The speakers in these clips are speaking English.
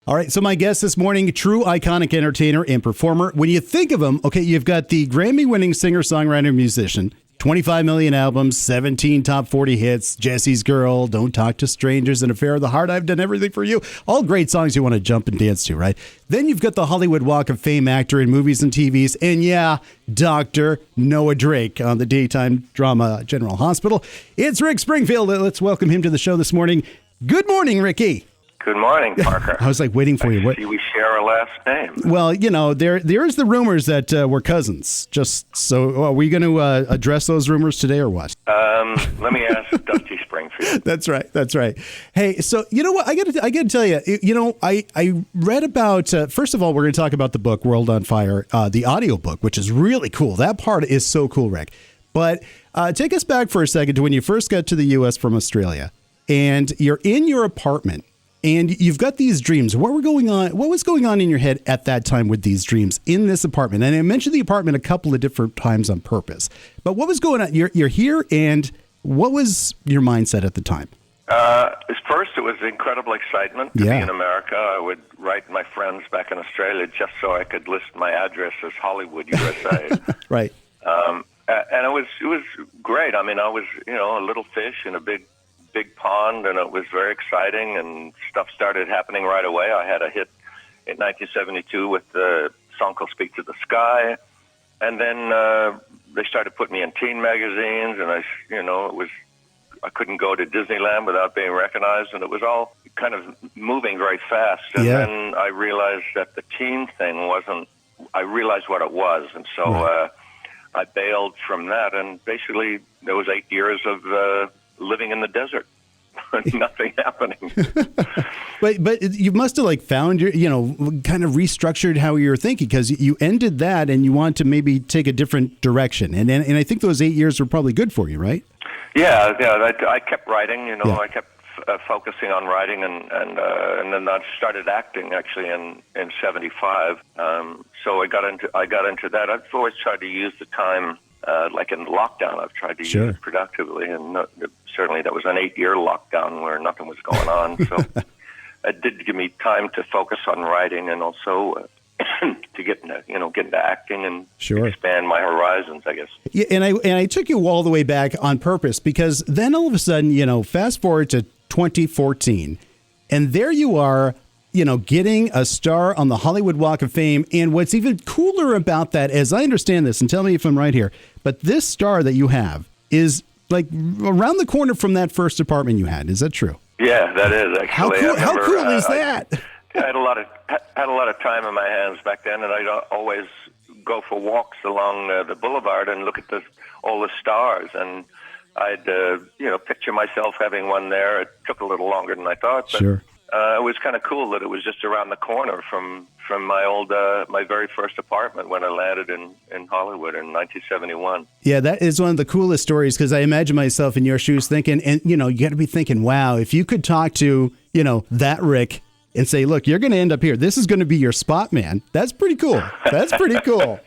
All right, so my guest this morning, true iconic entertainer and performer. When you think of him, okay, you've got the Grammy-winning singer, songwriter, musician, 25 million albums, 17 top 40 hits, Jessie's Girl, Don't Talk to Strangers, An Affair of the Heart, I've Done Everything for You. All great songs you want to jump and dance to, right? Then you've got the Hollywood Walk of Fame actor in movies and TVs, and yeah, Dr. Noah Drake on the daytime drama General Hospital. It's Rick Springfield. Let's welcome him to the show this morning. Good morning, Ricki. Good morning, Parker. I was like waiting for you. I see we share a last name. Well, you know, there's the rumors that we're cousins. Just so, are we going to address those rumors today or what? Let me ask Dusty Springfield. That's right. Hey, so you know what? I got to tell you. You know, I read about. First of all, we're going to talk about the book World on Fire, the audio book, which is really cool. That part is so cool, Rick. But take us back for a second to when you first got to the U.S. from Australia, and you're in your apartment. And you've got these dreams. What was going on in your head at that time with these dreams in this apartment? And I mentioned the apartment a couple of different times on purpose. But what was going on? You're here, and what was your mindset at the time? First, it was incredible excitement to be in America. I would write my friends back in Australia just so I could list my address as Hollywood, USA. Right. And it was great. I mean, I was, a little fish in a big pond, and it was very exciting, and stuff started happening right away. I had a hit in 1972 with the song called Speak to the Sky, and then they started putting me in teen magazines, and I couldn't go to Disneyland without being recognized, and it was all kind of moving very fast. And then I realized that the teen thing I realized what it was, and so I bailed from that, and basically there was 8 years of living in the desert, nothing happening. But you must have found your, kind of restructured how you were thinking, because you ended that and you want to maybe take a different direction. And I think those 8 years were probably good for you, right? Yeah. I kept writing. I kept focusing on writing, and then I started acting actually in '75. So I got into that. I've always tried to use the time. Like in lockdown, I've tried to use it productively, and certainly that was an 8-year lockdown where nothing was going on. So it did give me time to focus on writing, and also to get into acting and expand my horizons, I guess. Yeah, and I took you all the way back on purpose, because then all of a sudden, fast forward to 2014, and there you are. Getting a star on the Hollywood Walk of Fame. And what's even cooler about that, as I understand this, and tell me if I'm right here, but this star that you have is around the corner from that first apartment you had. Is that true? Yeah, that is actually. How cool is that? I had a lot of time in my hands back then, and I'd always go for walks along the boulevard and look at all the stars, and I'd picture myself having one there. It took a little longer than I thought, but it was kind of cool that it was just around the corner from my very first apartment when I landed in Hollywood in 1971. Yeah, that is one of the coolest stories, because I imagine myself in your shoes thinking, and you got to be thinking, wow, if you could talk to that Rick and say, look, you're going to end up here. This is going to be your spot, man. That's pretty cool. That's pretty cool.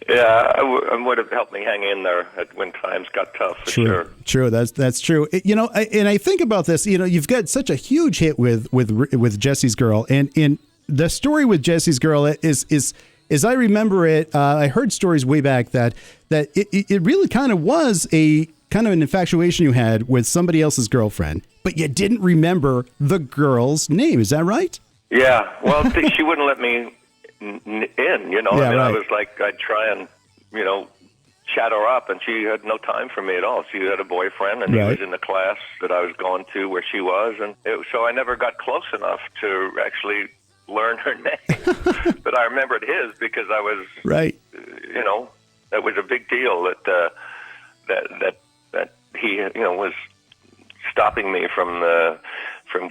Yeah, it would have helped me hang in there when times got tough, for sure. True, that's true. And I think about this, you've got such a huge hit with Jessie's Girl, and the story with Jessie's Girl is as I remember it, I heard stories way back that it really kind of was a kind of an infatuation you had with somebody else's girlfriend, but you didn't remember the girl's name. Is that right? Yeah, well, she wouldn't let me in, I was like, I'd try and, chat her up, and she had no time for me at all. She had a boyfriend, and he was in the class that I was going to where she was, and so I never got close enough to actually learn her name. But I remembered his because I was, that was a big deal that he, was stopping me from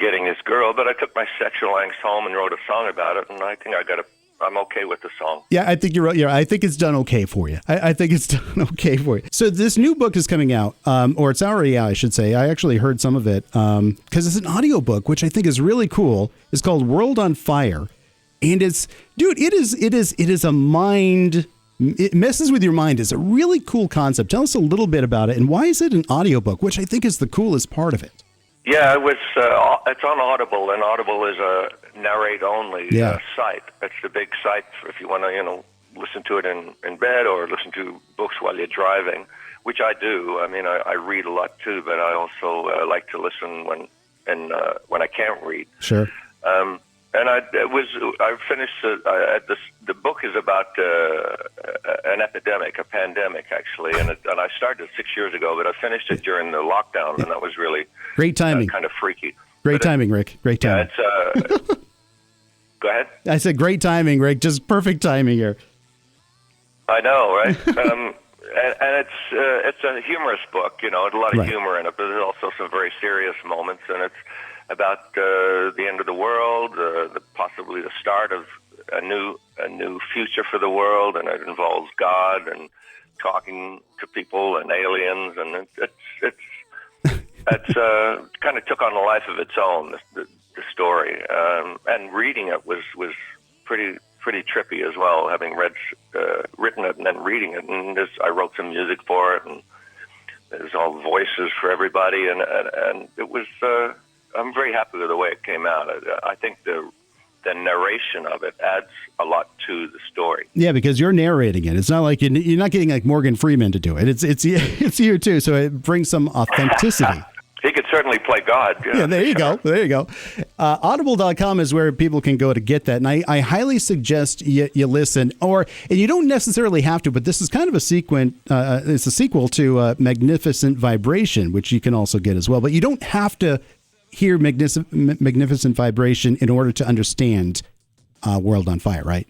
getting his girl. But I took my sexual angst home and wrote a song about it, and I think I'm okay with the song. Yeah, I think you're right. Yeah, I think it's done okay for you. I think it's done okay for you. So this new book is coming out, or it's already out, I should say. I actually heard some of it because it's an audio book, which I think is really cool. It's called World on Fire, and it is a mind. It messes with your mind. It's a really cool concept. Tell us a little bit about it, and why is it an audiobook, which I think is the coolest part of it. Yeah, it was. It's on Audible, and Audible is a narrate-only site. It's the big site if you want to, listen to it in bed or listen to books while you're driving, which I do. I mean, I read a lot too, but I also like to listen when I can't read. Sure. And I finished the book is about an epidemic, a pandemic actually, and I started 6 years ago, but I finished it during the lockdown, and that was really great timing, kind of freaky. Great timing, Rick. Great timing. Yeah, go ahead. I said great timing, Rick. Just perfect timing here. I know, right? And it's a humorous book, there's a lot of humor in it, but there's also some very serious moments, and it's about the end of the world, possibly the start of a new future for the world, and it involves God and talking to people and aliens, and it's kind of took on a life of its own. The story, and reading it was pretty trippy as well. Having written it and then reading it, and I wrote some music for it, and there's all voices for everybody, and it was. I'm very happy with the way it came out. I think the narration of it adds a lot to the story. Yeah, because you're narrating it. It's not like you're not getting like Morgan Freeman to do it. It's you too. So it brings some authenticity. He could certainly play God. Yeah, there you go. There you go. Audible.com is where people can go to get that. And I highly suggest you listen, and you don't necessarily have to, but this is kind of a it's a sequel to Magnificent Vibration, which you can also get as well. But you don't have to hear Magnificent Vibration in order to understand World on Fire, right?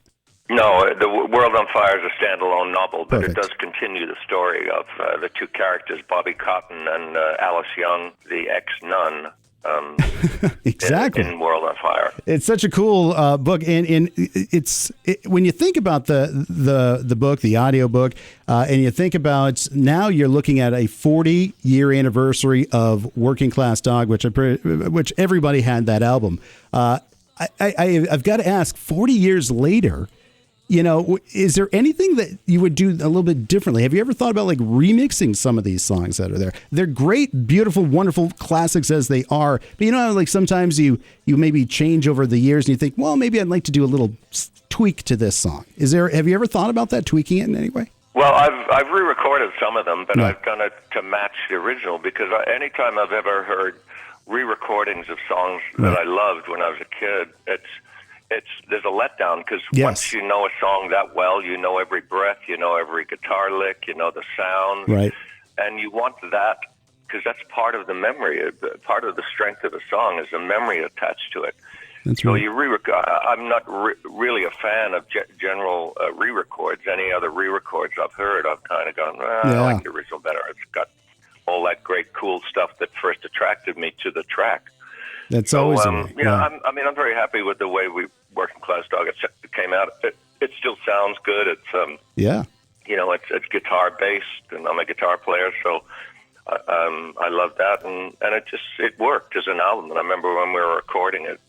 No, the World on Fire is a standalone novel, but Perfect. It does continue the story of the two characters, Bobby Cotton and Alice Young, the ex-nun. Exactly. In World on Fire. It's such a cool book, and when you think about the book, the audio book, and you think about now you're looking at a 40-year anniversary of Working Class Dog, which everybody had that album. I've got to ask, 40 years later, is there anything that you would do a little bit differently? Have you ever thought about like remixing some of these songs that are there? They're great, beautiful, wonderful classics as they are. But like sometimes you maybe change over the years and you think, well, maybe I'd like to do a little tweak to this song. Have you ever thought about that, tweaking it in any way? Well, I've re-recorded some of them, but I've done it to match the original because anytime I've ever heard re-recordings of songs that I loved when I was a kid, there's a letdown because once you know a song that well, you know every breath, you know every guitar lick, you know the sounds, right? And you want that because that's part of the memory. Part of the strength of a song is the memory attached to it. That's so right. I'm not really a fan of general re-records. Any other re-records I've heard, I've kind of gone, I like the original better. It's got all that great, cool stuff that first attracted me to the track. That's always I'm very happy with the way Working Class Dog it came out. It still sounds good. It's it's guitar based, and I'm a guitar player, so I love that, and it worked as an album. And I remember when we were recording it,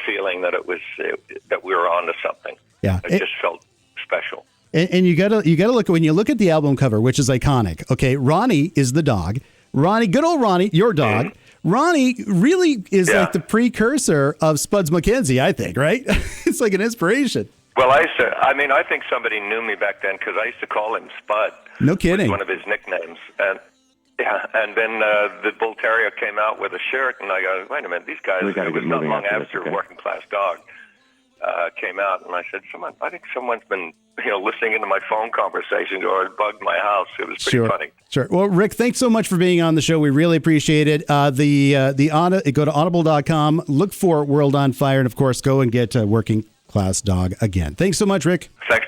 feeling that that we were onto something. Yeah, it just felt special. And you gotta look when you look at the album cover, which is iconic. Okay, Ronnie is the dog. Ronnie, good old Ronnie, your dog. Mm-hmm. Ronnie really is like the precursor of Spuds MacKenzie, I think, right? It's like an inspiration. Well, I think somebody knew me back then because I used to call him Spud. No kidding. One of his nicknames. And then the Bull Terrier came out with a shirt, and I go, wait a minute, these guys, it was not long after Working Class Dog came out, and I said, I think someone's been listening into my phone conversations or it bugged my house. It was pretty funny. Sure. Well, Rick, thanks so much for being on the show. We really appreciate it. Go to audible.com, look for World on Fire, and of course, go and get Working Class Dog again. Thanks so much, Rick. Thanks.